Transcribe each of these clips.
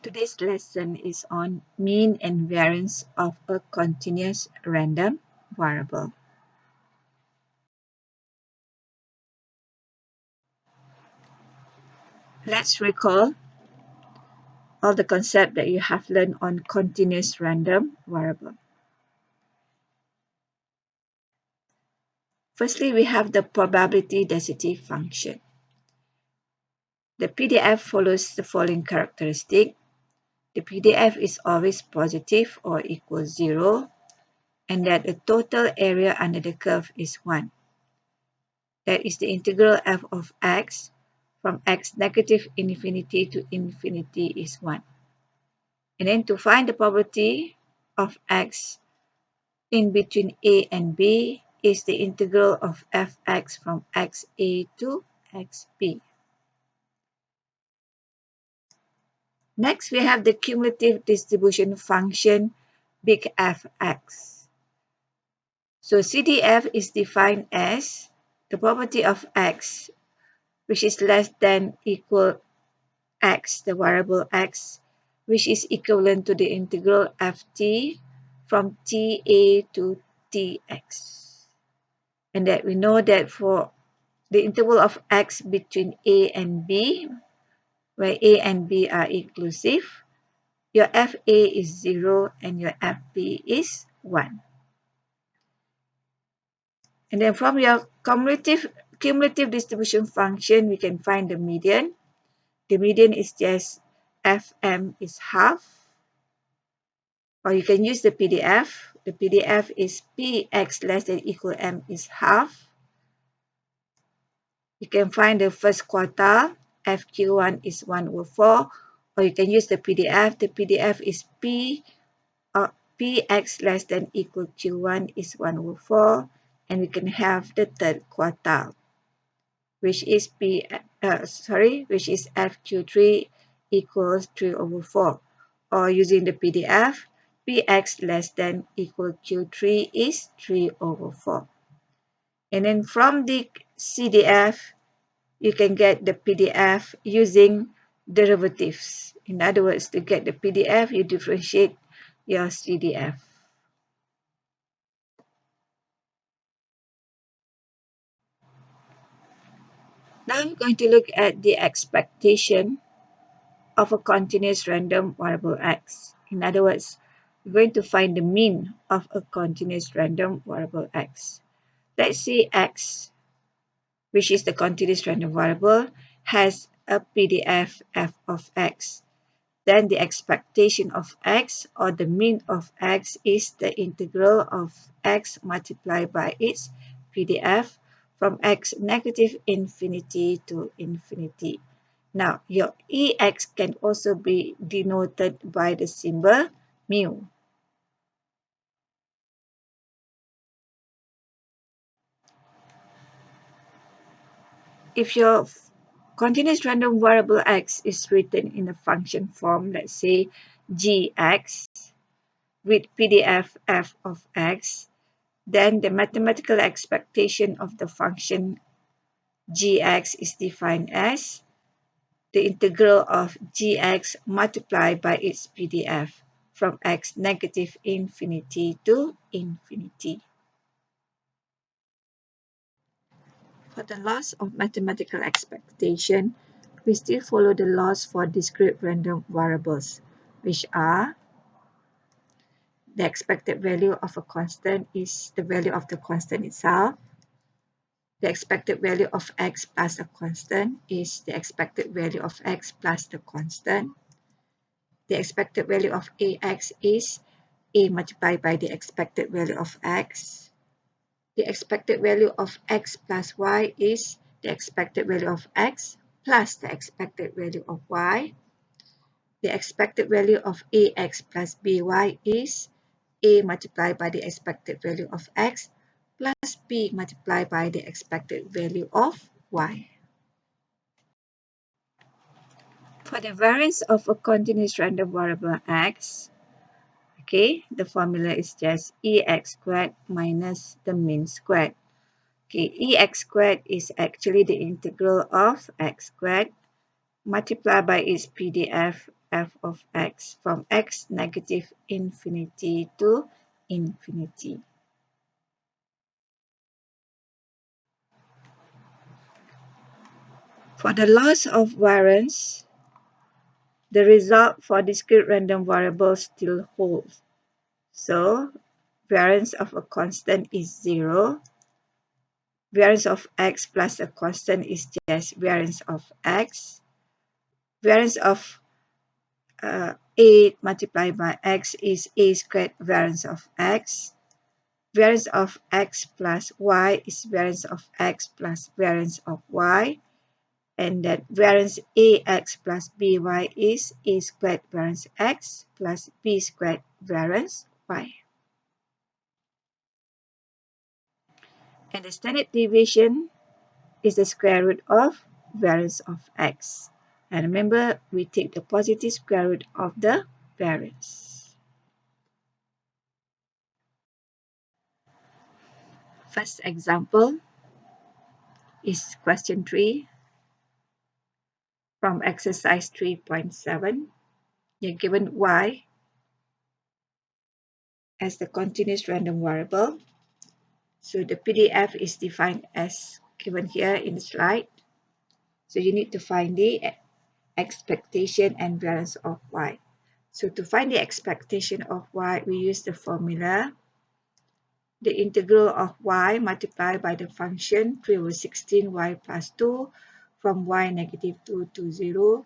Today's lesson is on mean and variance of a continuous random variable. Let's recall all the concepts that you have learned on continuous random variable. Firstly, we have the probability density function. The PDF follows the following characteristic. The PDF is always positive or equals 0, and that the total area under the curve is 1. That is the integral f of x from x negative infinity to infinity is 1. And then to find the probability of x in between a and b is the integral of fx from xa to xb. Next, we have the cumulative distribution function big Fx. So CDF is defined as the probability of x which is less than equal x, the variable x, which is equivalent to the integral ft from ta to tx. And that we know that for the interval of x between a and b, where a and b are inclusive, your fa is 0 and your fb is 1. And then from your cumulative distribution function, we can find the median. The median is just fm is half, or you can use the PDF. The PDF is px less than equal m is half. You can find the first quartile, fq1 is 1 over 4, or you can use the PDF. The PDF is px less than equal q1 is 1 over 4, and we can have the third quartile, which is fq3 equals 3 over 4, or using the PDF, px less than equal q3 is 3 over 4. And then from the CDF, you can get the PDF using derivatives. In other words, to get the PDF, you differentiate your CDF. Now I'm going to look at the expectation of a continuous random variable x. In other words, we're going to find the mean of a continuous random variable x. Let's say x, which is the continuous random variable, has a PDF f of x. Then the expectation of x, or the mean of x, is the integral of x multiplied by its PDF from x negative infinity to infinity. Now, your EX can also be denoted by the symbol mu. If your continuous random variable x is written in a function form, let's say gx, with PDF f of x, then the mathematical expectation of the function gx is defined as the integral of gx multiplied by its PDF from x negative infinity to infinity. For the laws of mathematical expectation, we still follow the laws for discrete random variables, which are the expected value of a constant is the value of the constant itself. The expected value of x plus a constant is the expected value of x plus the constant. The expected value of ax is a multiplied by the expected value of x. The expected value of x plus y is the expected value of x plus the expected value of y. The expected value of ax plus by is a multiplied by the expected value of x plus b multiplied by the expected value of y. For the variance of a continuous random variable x, okay, the formula is just ex squared minus the mean squared. Okay, ex squared is actually the integral of x squared multiplied by its PDF f of x from x negative infinity to infinity. For the loss of variance, the result for discrete random variables still holds. So variance of a constant is 0. Variance of x plus a constant is just variance of x. Variance of a multiplied by x is a squared variance of x. Variance of x plus y is variance of x plus variance of y. And that variance ax plus by is a squared variance x plus b squared variance y. And the standard deviation is the square root of variance of x. And remember, we take the positive square root of the variance. First example is question 3 from exercise 3.7. You're given y as the continuous random variable. So the PDF is defined as given here in the slide. So you need to find the expectation and variance of y. So to find the expectation of y, we use the formula. The integral of y multiplied by the function 3 over 16 y plus 2 from y negative 2 to 0.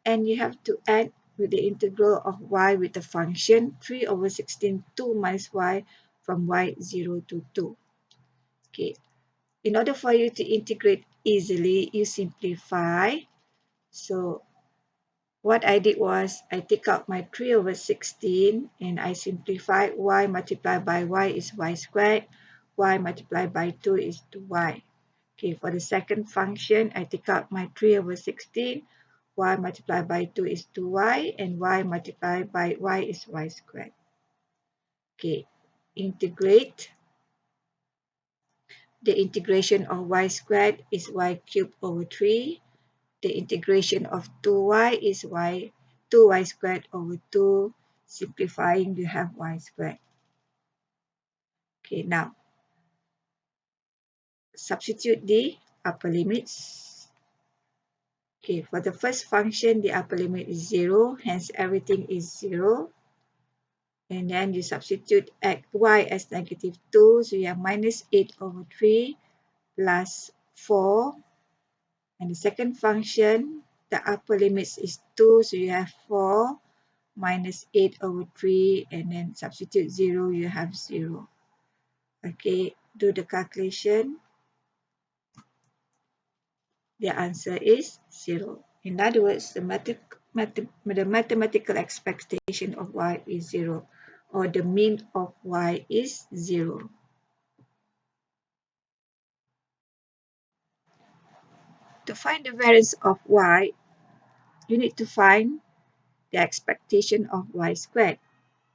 And you have to add with the integral of y with the function 3 over 16 2 minus y from y 0 to 2. Okay. In order for you to integrate easily, you simplify. So what I did was I take out my 3 over 16 and I simplify. Y multiplied by y is y squared. Y multiplied by 2 is 2y. Okay, for the second function, I take out my 3 over 16. Y multiplied by 2 is 2y and y multiplied by y is y squared. Okay, integrate. The integration of y squared is y cubed over 3. The integration of 2y is 2y squared over 2. Simplifying, you have y squared. Okay, now substitute the upper limits. Okay, for the first function, the upper limit is 0, hence everything is 0. And then you substitute y as negative 2, so you have minus 8 over 3 plus 4. And the second function, the upper limit is 2, so you have 4 minus 8 over 3, and then substitute 0, you have 0. Okay, do the calculation. The answer is 0. In other words, the mathematical expectation of y is 0, or the mean of y is 0. To find the variance of y, you need to find the expectation of y squared.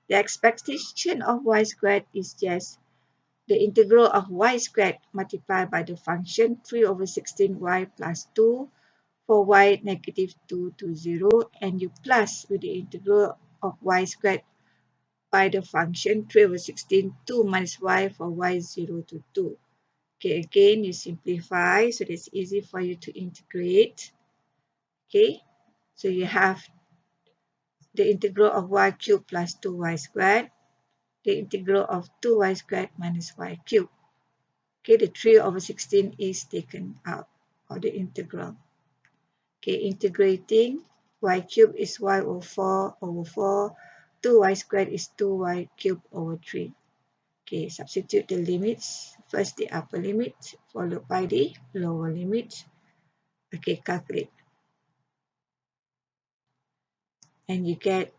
The expectation of y squared is just the integral of y squared multiplied by the function 3 over 16y plus 2 for y negative 2 to 0, and you plus with the integral of y squared by the function 3 over 16 2 minus y for y 0 to 2. Okay, again you simplify, so it's easy for you to integrate. Okay, so you have the integral of y cubed plus 2y squared, the integral of 2y squared minus y cubed. Okay, the 3 over 16 is taken out, or the integral. Okay, integrating, y cubed is y over 4, 2y squared is 2y cubed over 3. Okay, substitute the limits. First the upper limit, followed by the lower limit. Okay, calculate. And you get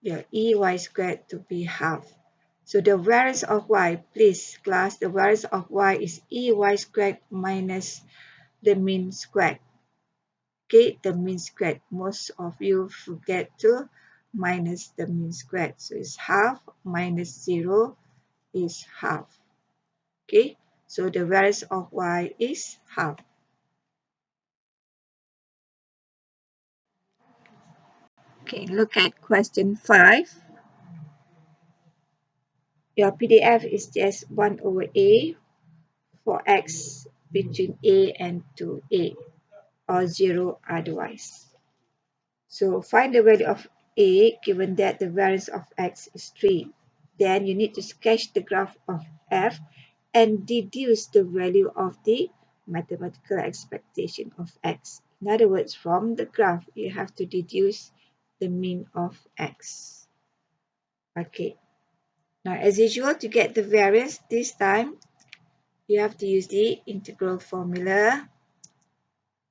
your ey squared to be half. So the variance of y, please class, the variance of y is ey squared minus the mean squared. Okay, the mean squared. Most of you forget to minus the mean squared. So it's half minus 0 is half. Okay, so the variance of y is half. Okay, look at question 5. Your PDF is just 1 over A for x between A and 2A, or 0 otherwise. So find the value of A given that the variance of x is 3. Then you need to sketch the graph of f and deduce the value of the mathematical expectation of x. In other words, from the graph, you have to deduce the mean of x. Okay. Now, as usual, to get the variance, this time, you have to use the integral formula.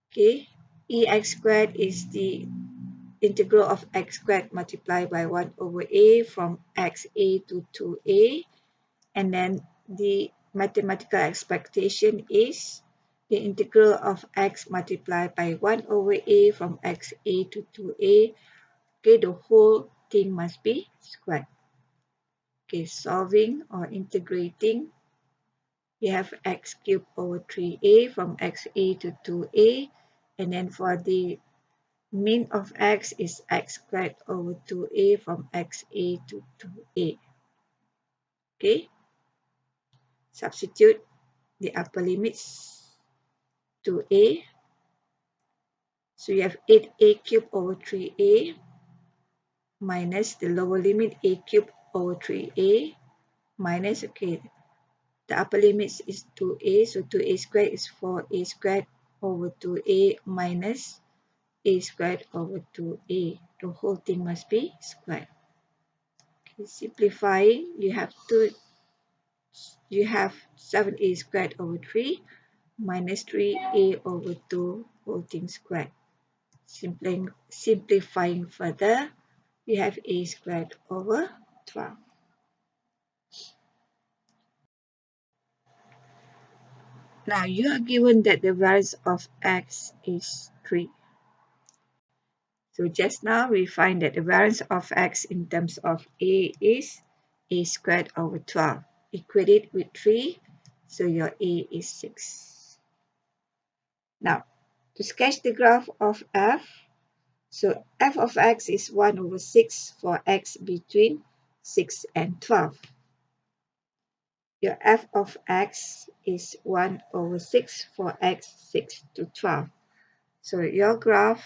Okay. Ex squared is the integral of x squared multiplied by 1 over a from xa to 2a. And then the mathematical expectation is the integral of x multiplied by 1 over a from xa to 2a. Okay, the whole thing must be squared. Okay, solving or integrating, you have x cubed over 3a from xa to 2a. And then for the mean of x is x squared over 2a from xa to 2a. Okay, substitute the upper limits to a. So you have 8a cubed over 3a minus the lower limit a cubed over 3a minus, okay, the upper limits is 2a, so 2a squared is 4a squared over 2a minus a squared over 2a. The whole thing must be squared. Okay, simplifying, you have 7a squared over 3 minus 3a over 2 whole thing squared. Simplifying further, you have a squared over 12. Now you are given that the variance of x is 3. So just now we find that the variance of x in terms of a is a squared over 12. Equate it with 3, so your a is 6. Now, to sketch the graph of f, so f of x is 1 over 6 for x between 6 and 12. Your f of x is 1 over 6 for x 6 to 12. So your graph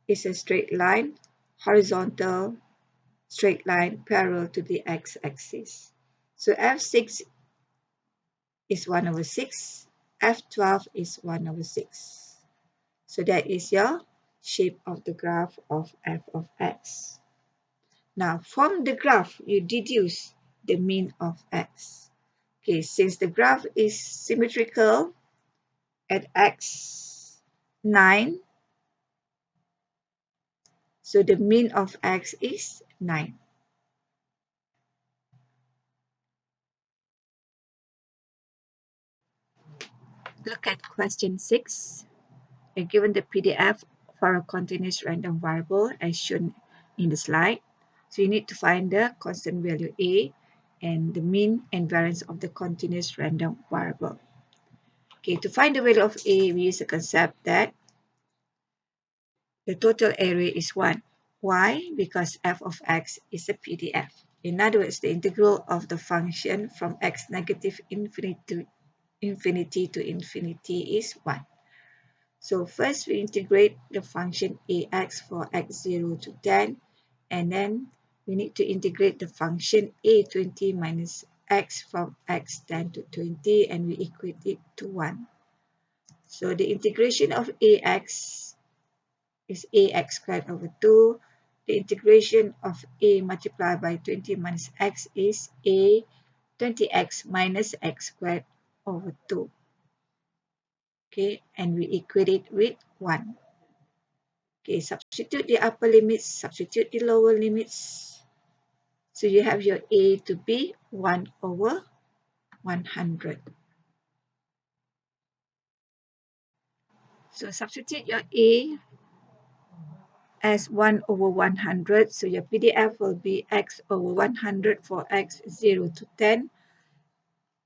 is a straight line, horizontal straight line parallel to the x-axis. So f6 is 1 over 6, f12 is 1 over 6. So that is your shape of the graph of f of x. Now from the graph, you deduce the mean of x. Okay, since the graph is symmetrical at x9, so the mean of x is 9. Look at question 6. You're given the PDF for a continuous random variable as shown in the slide. So you need to find the constant value a and the mean and variance of the continuous random variable. Okay, to find the value of a, we use the concept that the total area is 1. Why? Because f of x is a PDF. In other words, the integral of the function from x negative infinity to infinity is 1. So first we integrate the function ax for x0 to 10, and then we need to integrate the function a20 minus x from x10 to 20, and we equate it to 1. So the integration of ax is ax squared over 2. The integration of a multiplied by 20 minus x is a 20x minus x squared over 2. Okay, and we equate it with 1. Okay, substitute the upper limits, substitute the lower limits. So you have your a to be 1 over 100. So substitute your a as 1 over 100. So your PDF will be x over 100 for x 0 to 10,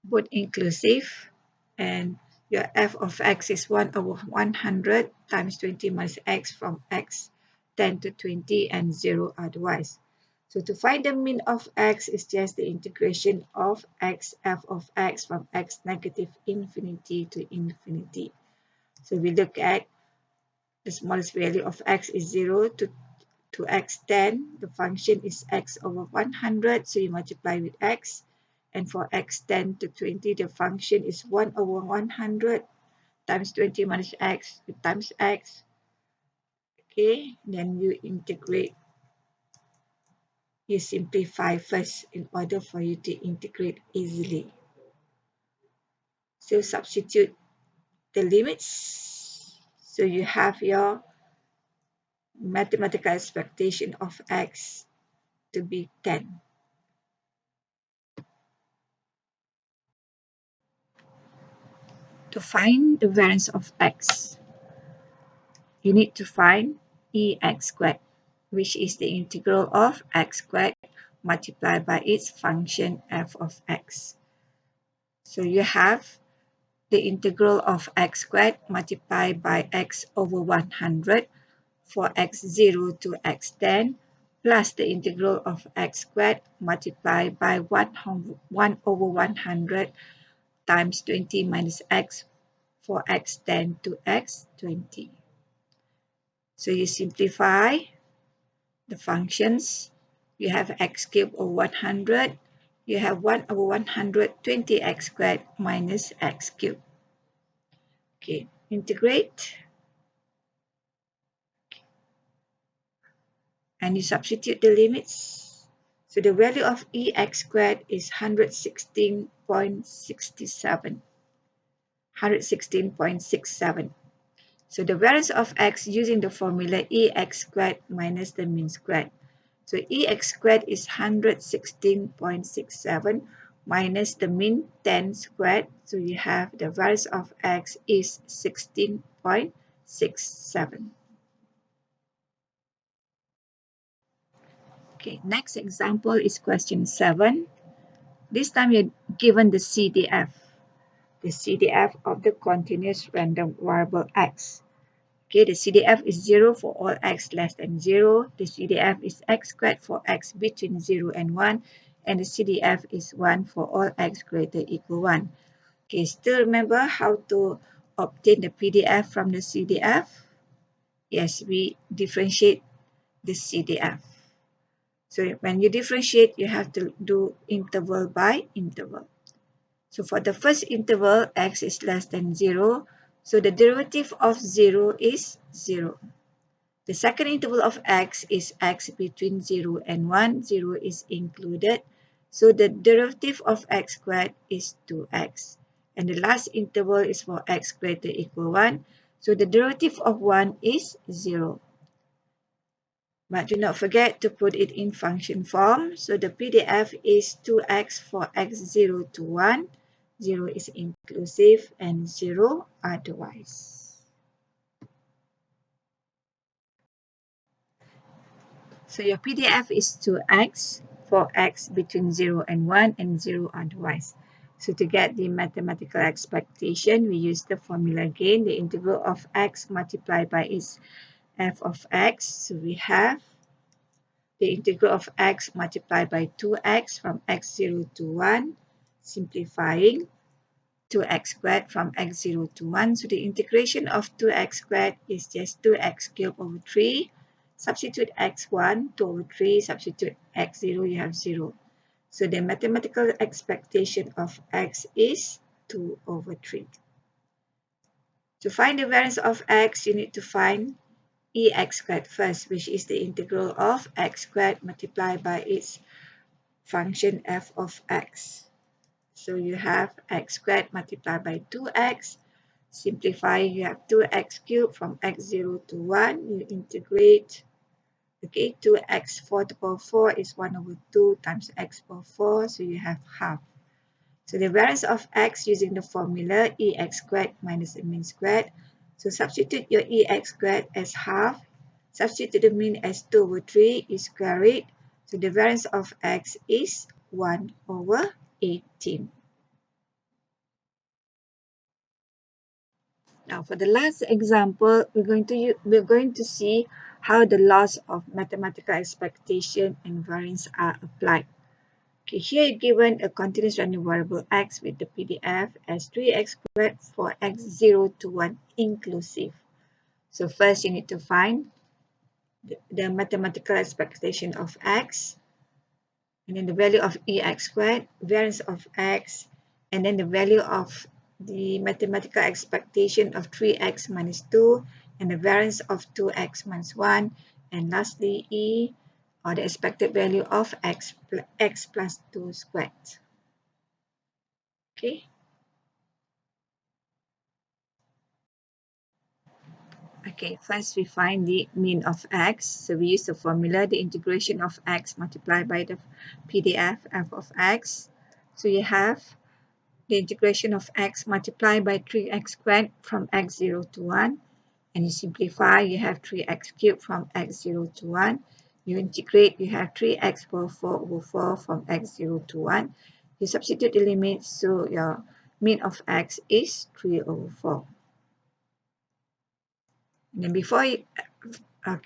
both inclusive. And your f of x is 1 over 100 times 20 minus x from x 10 to 20 and 0 otherwise. So to find the mean of x is just the integration of x f of x from x negative infinity to infinity. So we look at the smallest value of x is 0 to x 10. The function is x over 100, so you multiply with x. And for x 10 to 20, the function is 1 over 100 times 20 minus x times x. Okay, then you integrate. You simplify first in order for you to integrate easily. So substitute the limits. So you have your mathematical expectation of x to be 10. To find the variance of x, you need to find ex squared, which is the integral of x squared multiplied by its function f of x. So you have the integral of x squared multiplied by x over 100 for x0 to x10 plus the integral of x squared multiplied by 1 over 100 times 20 minus x for x10 to x20. So you simplify the functions. You have x cubed over 100. You have 1 over 120 x squared minus x cubed. Okay, integrate. And you substitute the limits. So the value of ex squared is 116.67. 116.67. So the variance of x using the formula ex squared minus the mean squared. So ex squared is 116.67 minus the mean 10 squared. So you have the variance of x is 16.67. Okay, next example is question 7. This time you're given the CDF of the continuous random variable x. Okay, the CDF is 0 for all x less than 0. The CDF is x squared for x between 0 and 1. And the CDF is 1 for all x greater equal 1. Okay, still remember how to obtain the PDF from the CDF? Yes, we differentiate the CDF. So when you differentiate, you have to do interval by interval. So for the first interval, x is less than 0. So the derivative of 0 is 0. The second interval of x is x between 0 and 1. 0 is included. So the derivative of x squared is 2x. And the last interval is for x greater equal 1. So the derivative of 1 is 0. But do not forget to put it in function form. So the PDF is 2x for x0 to 1. 0 is inclusive and 0 otherwise. So your PDF is 2x for x between 0 and 1 and 0 otherwise. So to get the mathematical expectation, we use the formula again, the integral of x multiplied by its f of x. So we have the integral of x multiplied by 2x from x0 to 1, simplifying 2x squared from x0 to 1. So the integration of 2x squared is just 2x cubed over 3. Substitute x1, 2 over 3. Substitute x0, you have 0. So the mathematical expectation of x is 2 over 3. To find the variance of x, you need to find ex squared first, which is the integral of x squared multiplied by its function f of x. So you have x squared multiplied by 2x. Simplify, you have 2x cubed from x0 to 1. You integrate. Okay, 2x 4 to the power 4 is 1 over 2 times x power 4. So you have half. So the variance of x using the formula ex squared minus the mean squared. So substitute your ex squared as half. Substitute the mean as 2 over 3 is square it. So the variance of x is 1 over 18. Now for the last example, we're going to see how the laws of mathematical expectation and variance are applied. Okay, here you're given a continuous random variable x with the PDF as 3x squared for x0 to 1 inclusive. So first you need to find the mathematical expectation of x, and then the value of ex squared, variance of x, and then the value of the mathematical expectation of 3x minus 2, and the variance of 2x minus 1, and lastly e, or the expected value of x plus 2 squared. Okay. Okay, first we find the mean of x. So we use the formula, the integration of x multiplied by the PDF f of x. So you have the integration of x multiplied by 3x squared from x0 to 1. And you simplify, you have 3x cubed from x0 to 1. You integrate, you have 3x power 4 over 4 from x0 to 1. You substitute the limits, so your mean of x is 3 over 4. And then before you,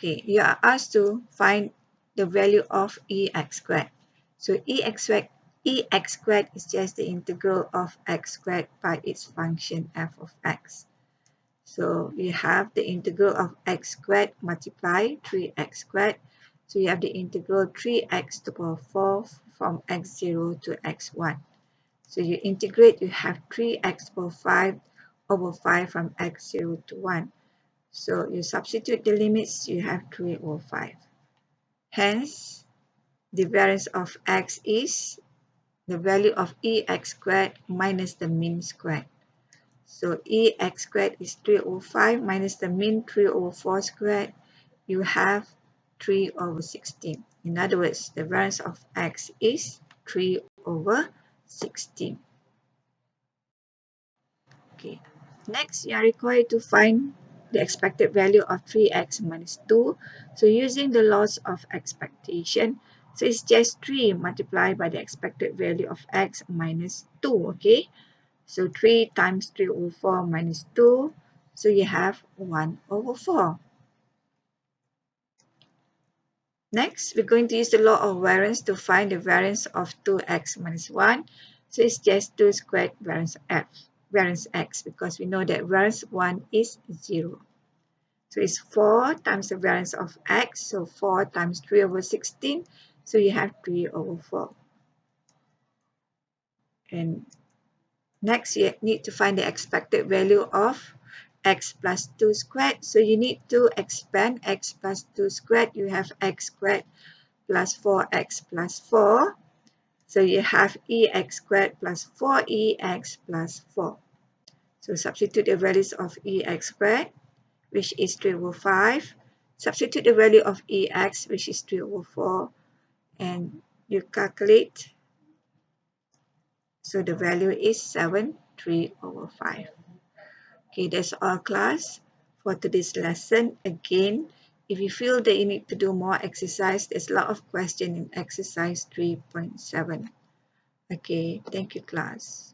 you are asked to find the value of ex squared. So ex squared is just the integral of x squared by its function f of x. So you have the integral of x squared multiply 3x squared. So you have the integral 3x to the power 4 from x0 to x1. So you integrate, you have 3x to the power 5 over 5 from x0 to 1. So you substitute the limits, you have 3 over 5. Hence, the variance of x is the value of ex squared minus the mean squared. So ex squared is 3 over 5 minus the mean 3 over 4 squared. You have 3 over 16. In other words, the variance of x is 3 over 16. Okay. Next, you are required to find the expected value of 3x minus 2. So using the laws of expectation, so it's just 3 multiplied by the expected value of x minus 2, okay? So 3 times 3 over 4 minus 2, so you have 1 over 4. Next, we're going to use the law of variance to find the variance of 2x minus 1. So it's just 2 squared variance x, because we know that variance 1 is 0. So it's 4 times the variance of x, so 4 times 3 over 16, so you have 3 over 4. And next, you need to find the expected value of x plus 2 squared. So you need to expand x plus 2 squared. You have x squared plus 4x plus 4. So you have ex squared plus 4ex plus 4. So substitute the values of ex squared, which is 3 over 5. Substitute the value of ex, which is 3 over 4. And you calculate. So the value is 7, 3 over 5. Okay, that's all class for today's lesson. Again, if you feel that you need to do more exercise, there's a lot of questions in exercise 3.7. Okay, thank you class.